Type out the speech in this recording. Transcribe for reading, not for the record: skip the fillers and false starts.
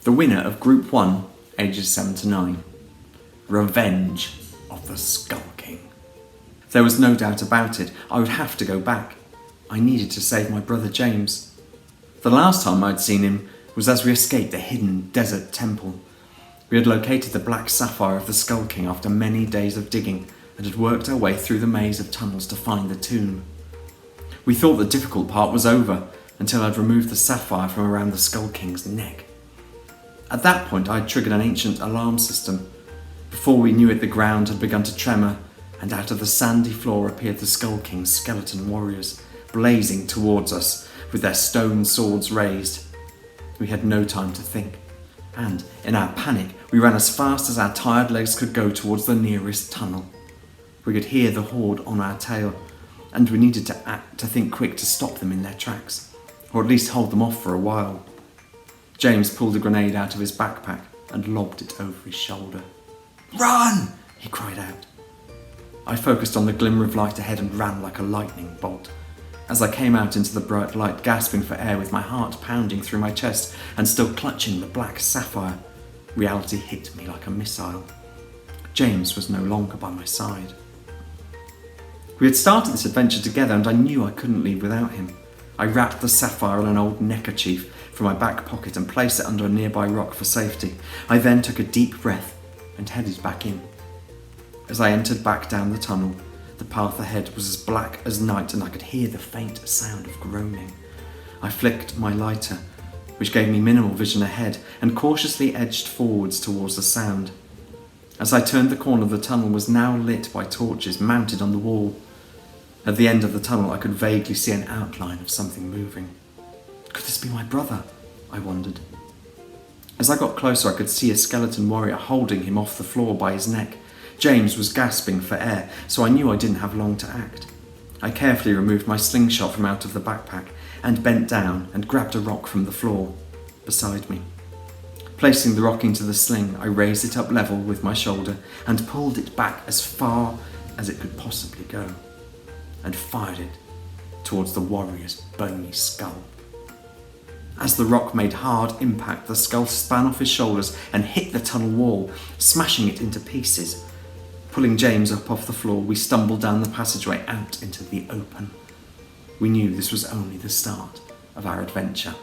The winner of Group 1, ages 7 to 9. Revenge of the Skull King. There was no doubt about it, I would have to go back. I needed to save my brother James. The last time I'd seen him was as we escaped the hidden desert temple. We had located the black sapphire of the Skull King after many days of digging and had worked our way through the maze of tunnels to find the tomb. We thought the difficult part was over until I'd removed the sapphire from around the Skull King's neck. At that point I had triggered an ancient alarm system. Before we knew it, the ground had begun to tremor, and out of the sandy floor appeared the Skull King's skeleton warriors, blazing towards us with their stone swords raised. We had no time to think, and in our panic we ran as fast as our tired legs could go towards the nearest tunnel. We could hear the horde on our tail, and we needed to think quick to stop them in their tracks, or at least hold them off for a while. James pulled a grenade out of his backpack and lobbed it over his shoulder. "Run!" he cried out. I focused on the glimmer of light ahead and ran like a lightning bolt. As I came out into the bright light, gasping for air with my heart pounding through my chest and still clutching the black sapphire, reality hit me like a missile. James was no longer by my side. We had started this adventure together and I knew I couldn't leave without him. I wrapped the sapphire in an old neckerchief from my back pocket and placed it under a nearby rock for safety. I then took a deep breath and headed back in. As I entered back down the tunnel, the path ahead was as black as night and I could hear the faint sound of groaning. I flicked my lighter, which gave me minimal vision ahead, and cautiously edged forwards towards the sound. As I turned the corner, the tunnel was now lit by torches mounted on the wall. At the end of the tunnel, I could vaguely see an outline of something moving. Could this be my brother? I wondered. As I got closer, I could see a skeleton warrior holding him off the floor by his neck. James was gasping for air, so I knew I didn't have long to act. I carefully removed my slingshot from out of the backpack and bent down and grabbed a rock from the floor beside me. Placing the rock into the sling, I raised it up level with my shoulder and pulled it back as far as it could possibly go, and fired it towards the warrior's bony skull. As the rock made hard impact, the skull span off his shoulders and hit the tunnel wall, smashing it into pieces. Pulling James up off the floor, we stumbled down the passageway out into the open. We knew this was only the start of our adventure.